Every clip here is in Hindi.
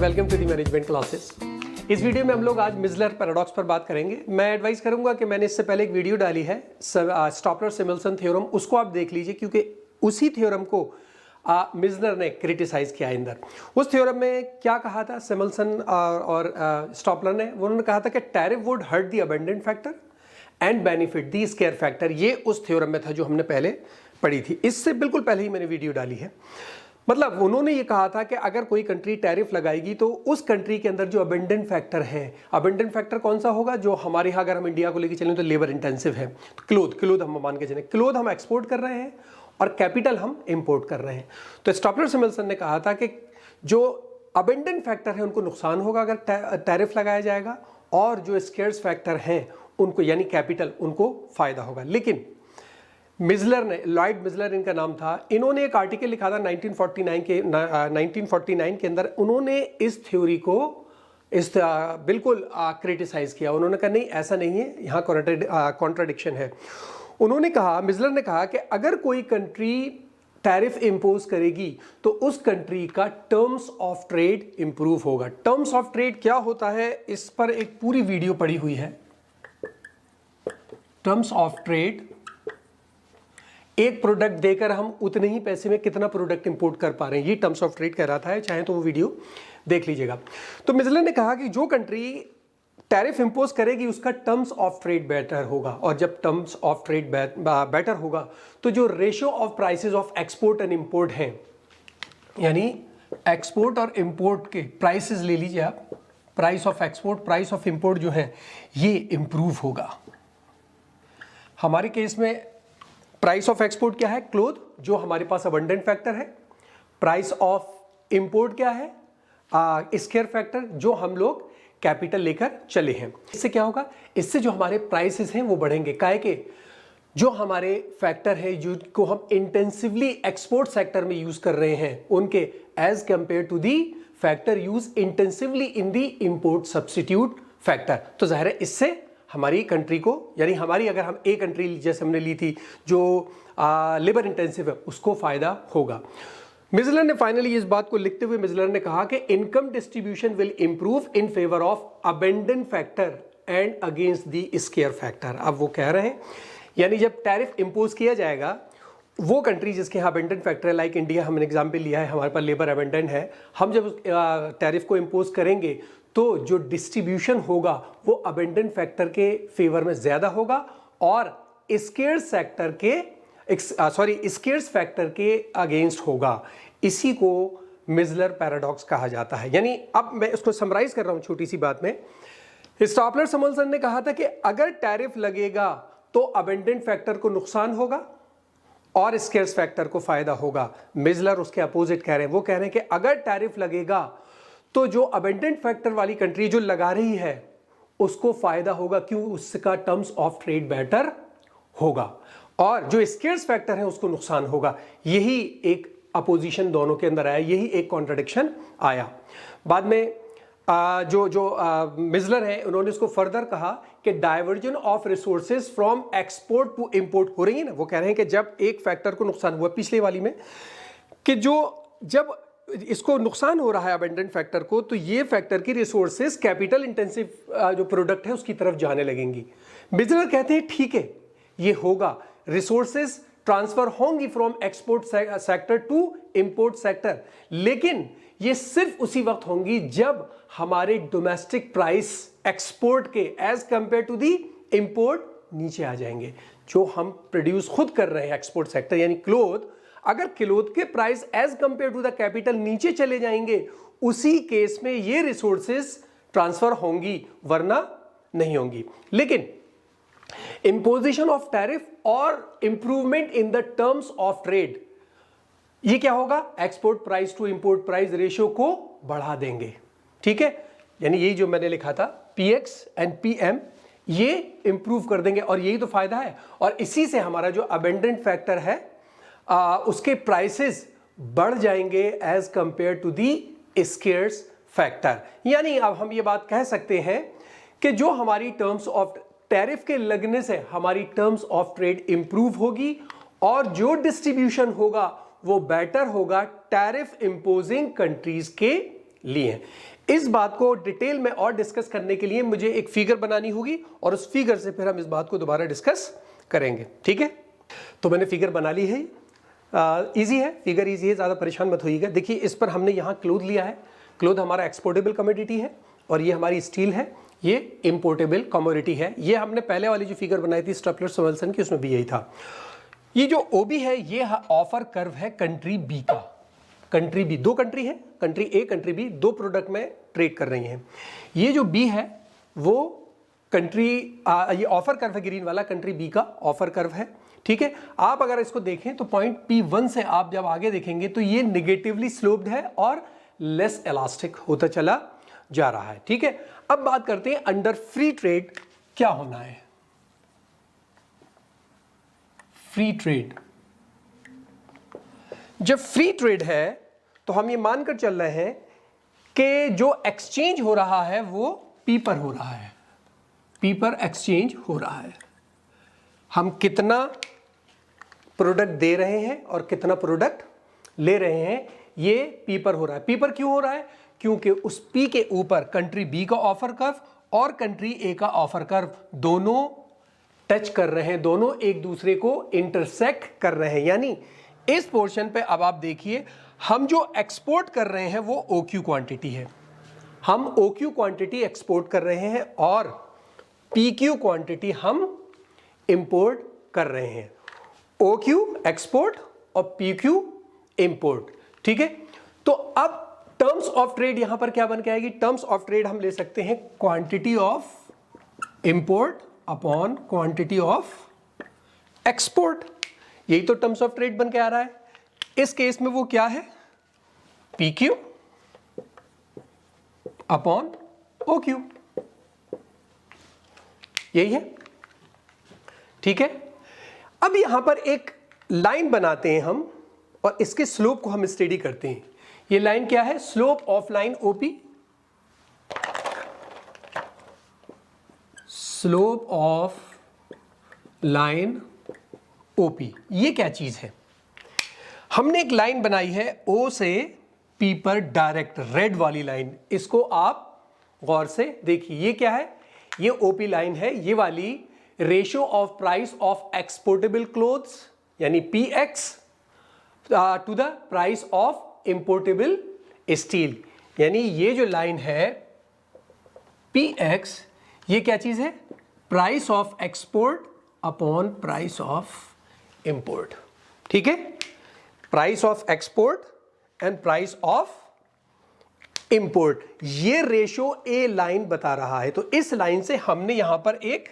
Welcome to the management classes. इस वीडियो में हम लोग आज मिज़लर पैराडॉक्स पर बात करेंगे। मैं एडवाइस करूंगा कि मैंने इससे पहले एक वीडियो डाली है स्टॉपलर-सिमल्सन थ्योरम, उसको आप देख लीजिए क्योंकि उसी थ्योरम को मिज़लर ने क्रिटिसाइज किया अंदर। उस थ्योरम में क्या कहा था सिमल्सन और स्टॉपलर ने? उन्होंने कहा था कि tariff would hurt the abundant factor and benefit the scarce factor. ये उस थ्योरम में था जो हमने पहले पढ़ी थी। इससे बिल्कुल पहले ही मैंने वीडियो डाली है। मतलब उन्होंने ये कहा था कि अगर कोई कंट्री टैरिफ लगाएगी तो उस कंट्री के अंदर जो अबंडेंट फैक्टर है, अबंडेंट फैक्टर कौन सा होगा? जो हमारे यहाँ अगर हम इंडिया को लेके चलें तो लेबर इंटेंसिव है। तो क्लोथ हम मान के चलें, क्लोथ हम एक्सपोर्ट कर रहे हैं और कैपिटल हम इंपोर्ट कर रहे हैं। तो स्टॉपलर-सिमल्सन ने कहा था कि जो अबंडेंट फैक्टर है उनको नुकसान होगा अगर टैरिफ लगाया जाएगा, और जो स्केर्स फैक्टर हैं उनको यानी कैपिटल उनको फायदा होगा। लेकिन मिज़लर ने, लॉयड मिज़लर इनका नाम था, इन्होंने एक आर्टिकल लिखा था 1949 के अंदर। उन्होंने इस थ्योरी को बिल्कुल क्रिटिसाइज किया। उन्होंने कहा नहीं, ऐसा नहीं है, यहाँ कॉन्ट्राडिक्शन है। उन्होंने कहा, मिज़लर ने कहा कि अगर कोई कंट्री टैरिफ इंपोज करेगी तो उस कंट्री का टर्म्स ऑफ ट्रेड इंप्रूव होगा। टर्म्स ऑफ ट्रेड क्या होता है, इस पर एक पूरी वीडियो पड़ी हुई है। टर्म्स ऑफ ट्रेड, एक प्रोडक्ट देकर हम उतने ही पैसे में कितना प्रोडक्ट इंपोर्ट कर पा रहे हैं, ये टर्म्स ऑफ ट्रेड कहलाता है। चाहे तो वो वीडियो देख लीजिएगा। तो मिज़लर ने कहा कि जो कंट्री टैरिफ इंपोज करेगी उसका टर्म्स ऑफ ट्रेड बेटर होगा, और जब टर्म्स ऑफ ट्रेड बेटर होगा तो जो ratio of prices of export and import हैं, यानी एक्सपोर्ट और इंपोर्ट के प्राइसेस ले लीजिए आप, price of export, price of import जो है ये इंप्रूव होगा। हमारे केस में प्राइस ऑफ एक्सपोर्ट क्या है? क्लोथ, जो हमारे पास अबंडेंट फैक्टर है। प्राइस ऑफ इंपोर्ट क्या है? स्केयर फैक्टर, जो हम लोग कैपिटल लेकर चले हैं। इससे क्या होगा? इससे जो हमारे प्राइसेस हैं वो बढ़ेंगे। काहे के जो हमारे फैक्टर है जिनको हम इंटेंसिवली एक्सपोर्ट सेक्टर में यूज कर रहे हैं, उनके as compare to the factor use intensively in the import substitute factor. तो जाहिर है इससे हमारी कंट्री को, यानी हमारी अगर हम एक कंट्री जैसे हमने ली थी जो लेबर इंटेंसिव है, उसको फायदा होगा। मिज़लर ने फाइनली इस बात को लिखते हुए मिज़लर ने कहा कि income distribution will improve in favour of abundant factor and against the scarce factor. अब वो कह रहे हैं यानी जब टैरिफ इंपोज किया जाएगा, वो कंट्री जिसके यहाँ अबंडेंट फैक्टर है, लाइक इंडिया हमने एग्जाम्पल लिया है, हमारे पास लेबर अबंडेंट है, हम जब टैरिफ को इंपोज करेंगे तो जो डिस्ट्रीब्यूशन होगा वो अबंडेंट फैक्टर के फेवर में ज्यादा होगा और स्केर्स फैक्टर के अगेंस्ट होगा। इसी को मिज़लर पैराडॉक्स कहा जाता है। यानी अब मैं इसको समराइज कर रहा हूं छोटी सी बात में। स्टॉपलर-सिमल्सन ने कहा था कि अगर टैरिफ लगेगा तो अबंडेंट फैक्टर को नुकसान होगा और स्केर्स फैक्टर को फायदा होगा। मिज़लर उसके अपोजिट कह रहे हैं। वो कह रहे हैं कि अगर टैरिफ लगेगा तो जो अबंडेंट फैक्टर वाली कंट्री जो लगा रही है उसको फायदा होगा, क्यों? उसका टर्म्स ऑफ ट्रेड बेटर होगा, और जो स्केर्स फैक्टर है उसको नुकसान होगा। यही एक अपोजिशन दोनों के अंदर आया, यही एक कॉन्ट्रडिक्शन आया। बाद में जो मिज़लर है उन्होंने इसको फर्दर कहा कि diversion of resources from export to import हो रही है ना। वो कह रहे हैं कि जब एक फैक्टर को नुकसान हुआ पिछले वाली में, कि जब इसको नुकसान हो रहा है अबंडेंट फैक्टर को, तो ये फैक्टर की रिसोर्सेज कैपिटल इंटेंसिव जो प्रोडक्ट है उसकी तरफ जाने लगेंगी। मिज़लर कहते हैं ठीक है ये होगा, रिसोर्सेज ट्रांसफर होंगी from export sector to import sector, लेकिन ये सिर्फ उसी वक्त होंगी जब हमारे डोमेस्टिक प्राइस एक्सपोर्ट के as compare to the import नीचे आ जाएंगे। जो हम प्रोड्यूस खुद कर रहे हैं एक्सपोर्ट सेक्टर यानी क्लोथ, अगर क्लोथ के price as compare to the capital नीचे चले जाएंगे, उसी केस में ये रिसोर्सेज ट्रांसफर होंगी, वरना नहीं होंगी। लेकिन इंपोजिशन ऑफ टैरिफ और improvement in the terms of trade, ये क्या होगा? Export price to import price ratio को बढ़ा देंगे। ठीक है, यानी यही जो मैंने लिखा था पीएक्स एंड पीएम, ये इंप्रूव कर देंगे, और यही तो फायदा है। और इसी से हमारा जो अबंडेंट फैक्टर है उसके प्राइसेस बढ़ जाएंगे as compare to the scarce factor. यानी अब हम ये बात कह सकते हैं कि जो हमारी टर्म्स ऑफ टैरिफ के लगने से हमारी टर्म्स ऑफ ट्रेड इंप्रूव होगी, और जो डिस्ट्रीब्यूशन होगा वो बेटर होगा टैरिफ इंपोजिंग कंट्रीज के लिए हैं। इस बात को डिटेल में और डिस्कस करने के लिए मुझे एक फिगर बनानी होगी और उस फिगर से फिर हम इस बात को दोबारा डिस्कस करेंगे, ठीक है। तो मैंने फिगर बना ली है, इजी है, फिगर इजी है, ज़्यादा परेशान मत होइएगा। देखिए इस पर हमने यहाँ क्लोथ लिया है, क्लोथ हमारा एक्सपोर्टेबल कमोडिटी है और ये हमारी स्टील है, ये इंपोर्टेबल कमोडिटी है। ये हमने पहले वाली जो फिगर बनाई थी स्टॉपलर-समुल्सन की, उसमें भी यही था। ये जो ओबी है ये ऑफर कर्व है कंट्री बी का। कंट्री बी, दो कंट्री है, कंट्री ए कंट्री बी, दो प्रोडक्ट में ट्रेड कर रही हैं। ये जो बी है वो कंट्री, ये ऑफर कर्व है ग्रीन वाला, कंट्री बी का ऑफर कर्व है, ठीक है। आप अगर इसको देखें तो पॉइंट P1 से आप जब आगे देखेंगे तो ये निगेटिवली स्लोप्ड है और लेस इलास्टिक होता चला जा रहा है, ठीक है। अब बात करते हैं अंडर फ्री ट्रेड क्या होना है। फ्री ट्रेड, जब फ्री ट्रेड है तो हम ये मानकर चल रहे हैं कि जो एक्सचेंज हो रहा है वो पी पर हो रहा है, पी पर एक्सचेंज हो रहा है। हम कितना प्रोडक्ट दे रहे हैं और कितना प्रोडक्ट ले रहे हैं ये पी पर हो रहा है। पी पर क्यों हो रहा है? क्योंकि उस पी के ऊपर कंट्री बी का ऑफर कर्व और कंट्री ए का ऑफर कर्व दोनों टच कर रहे हैं, दोनों एक दूसरे को इंटरसेक्ट कर रहे हैं। यानी इस पोर्शन पे अब आप देखिए, हम जो एक्सपोर्ट कर रहे हैं वो OQ क्वांटिटी है, हम OQ क्वांटिटी एक्सपोर्ट कर रहे हैं और PQ क्वांटिटी हम इंपोर्ट कर रहे हैं। OQ एक्सपोर्ट और PQ इंपोर्ट, ठीक है। तो अब टर्म्स ऑफ ट्रेड यहां पर क्या बन के आएगी? टर्म्स ऑफ ट्रेड हम ले सकते हैं quantity of import upon quantity of export. यही तो टर्म्स ऑफ ट्रेड बन के आ रहा है। इस केस में वो क्या है? PQ अपॉन OQ, यही है, ठीक है। अब यहां पर एक लाइन बनाते हैं हम और इसके स्लोप को हम स्टडी करते हैं। ये लाइन क्या है? Slope of line OP, slope of line OP। ये क्या चीज है? हमने एक लाइन बनाई है O से P पर डायरेक्ट, रेड वाली लाइन। इसको आप गौर से देखिए, ये क्या है? ये OP लाइन है, ये वाली ratio of price of exportable clothes यानी PX to the price of importable steel. यानी ये जो लाइन है PX, ये क्या चीज है? Price of export upon price of import, ठीक है। Price of export and price of import, ये रेशो ए लाइन बता रहा है। तो इस लाइन से हमने यहां पर एक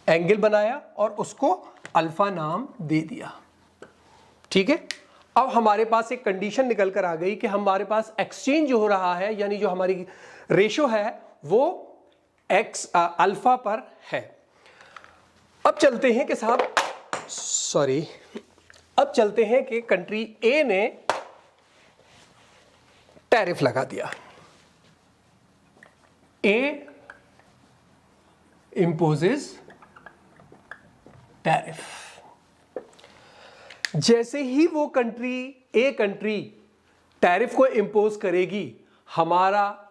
एंगल बनाया और उसको अल्फा नाम दे दिया, ठीक है। अब हमारे पास एक कंडीशन निकल कर आ गई कि हमारे पास एक्सचेंज हो रहा है, यानी जो हमारी रेशो है वो एक्स अल्फा पर है। अब चलते हैं कि साहब अब चलते हैं कि कंट्री ए ने टैरिफ लगा दिया। ए इंपोजेस टैरिफ। जैसे ही वो कंट्री टैरिफ को इंपोज करेगी, हमारा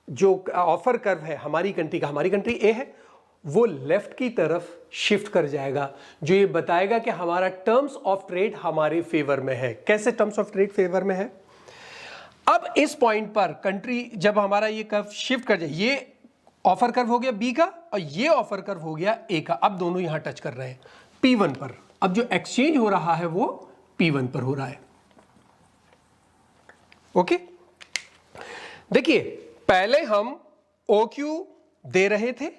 जो ऑफर कर्व है हमारी कंट्री ए है, वो लेफ्ट की तरफ शिफ्ट कर जाएगा, जो ये बताएगा कि हमारा टर्म्स ऑफ ट्रेड हमारे फेवर में है। कैसे टर्म्स ऑफ ट्रेड फेवर में है? अब इस पॉइंट पर कंट्री जब हमारा ये कर्व शिफ्ट कर जाए, ये ऑफर कर्व हो गया बी का और ये ऑफर कर्व हो गया ए का। अब दोनों यहां टच कर रहे हैं P1 पर। अब जो एक्सचेंज हो रहा है वो P1 पर हो रहा है, ओके। देखिए पहले हम OQ दे रहे थे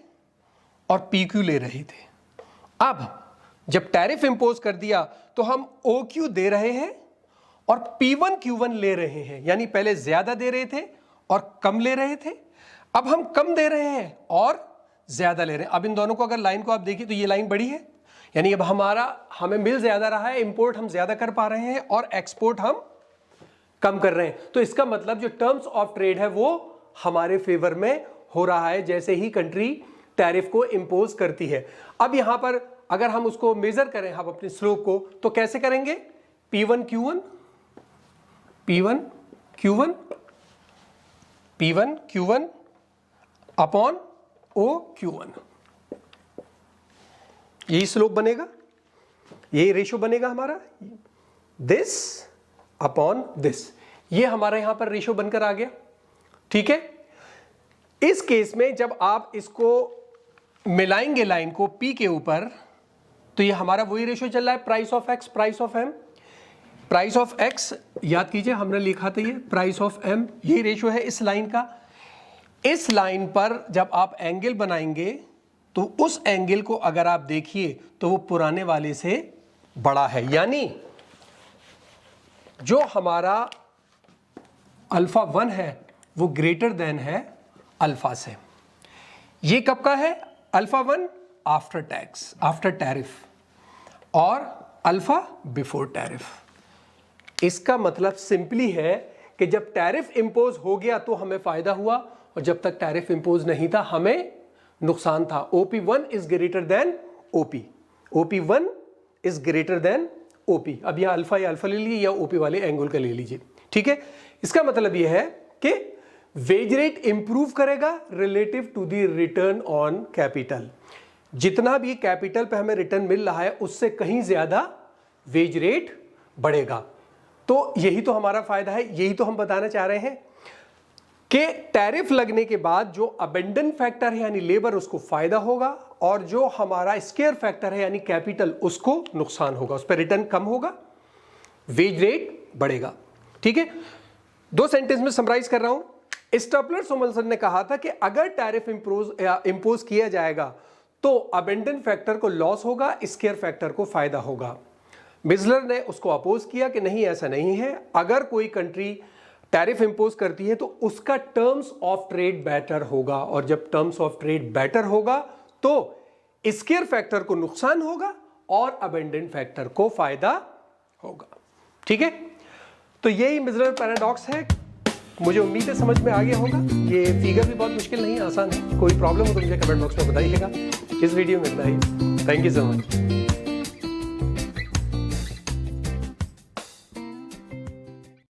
और PQ ले रहे थे। अब जब टैरिफ इंपोज कर दिया तो हम OQ दे रहे हैं और P1 Q1 ले रहे हैं। यानी पहले ज्यादा दे रहे थे और कम ले रहे थे, अब हम कम दे रहे हैं और ज्यादा ले रहे हैं। अब इन दोनों को अगर लाइन को आप देखिए तो ये लाइन बड़ी है, यानी अब हमें मिल ज्यादा रहा है, इंपोर्ट हम ज्यादा कर पा रहे हैं और एक्सपोर्ट हम कम कर रहे हैं। तो इसका मतलब जो टर्म्स ऑफ ट्रेड है वो हमारे फेवर में हो रहा है जैसे ही कंट्री टैरिफ को इंपोज करती है। अब यहां पर अगर हम उसको मेजर करें, हम अपने स्लोप को, तो कैसे करेंगे? P1 Q1 P1 Q1 upon O Q1, यही स्लोप बनेगा, यही रेशो बनेगा हमारा, दिस अपॉन दिस, ये हमारा यहां पर रेशो बनकर आ गया। ठीक है, इस केस में जब आप इसको मिलाएंगे लाइन को P के ऊपर, तो ये हमारा वही रेशो चल रहा है, price of x price of m. Price of x याद कीजिए हमने लिखा था ये, प्राइस ऑफ एम, यही रेशो है इस लाइन का। इस लाइन पर जब आप एंगल बनाएंगे तो उस एंगल को अगर आप देखिए तो वो पुराने वाले से बड़ा है, यानी जो हमारा अल्फा 1 है वो ग्रेटर देन है अल्फा से। ये कब का है? Alpha 1 after tax, after tariff, और अल्फा बिफोर टैरिफ। इसका मतलब सिंपली है कि जब टैरिफ इंपोज हो गया तो हमें फायदा हुआ, और जब तक टैरिफ इंपोज नहीं था हमें नुकसान था। OP1 is greater than OP, OP1 is greater than OP। अब यह अल्फा या अल्फा ले लीजिए या OP वाले एंगल का ले लीजिए। ठीक है, इसका मतलब यह है कि वेज रेट इंप्रूव करेगा relative to the return on capital. जितना भी कैपिटल पे हमें रिटर्न मिल रहा है उससे कहीं ज्यादा वेज रेट बढ़ेगा। तो यही तो हमारा फायदा है, यही तो हम बताना चाह रहे हैं कि टैरिफ लगने के बाद जो अबेंडन फैक्टर है यानी लेबर उसको फायदा होगा, और जो हमारा स्केयर फैक्टर है यानी कैपिटल उसको नुकसान होगा, उस पर रिटर्न कम होगा, वेज रेट बढ़ेगा। ठीक है, 2 सेंटेंस में समराइज कर रहा हूं। स्टॉपलर-सोमलसन ने कहा था कि अगर टैरिफ इंपोज किया जाएगा तो अबेंडन फैक्टर को लॉस होगा, स्केयर फैक्टर को फायदा होगा। मिज़लर ने उसको अपोज किया कि नहीं, ऐसा नहीं है। अगर कोई कंट्री टैरिफ इंपोज करती है तो उसका टर्म्स ऑफ ट्रेड बेटर होगा, और जब टर्म्स ऑफ ट्रेड बेटर होगा तो स्केयर फैक्टर को नुकसान होगा और अबेंडेंट फैक्टर को फायदा होगा। ठीक है, तो यही मिज़लर पैराडॉक्स है। मुझे उम्मीद है समझ में आ गया होगा। ये फिगर भी बहुत मुश्किल नहीं, आसान है। कोई प्रॉब्लम हो तो मुझे कमेंट बॉक्स में बताइएगा। इस वीडियो में इतना ही। Thank you so much.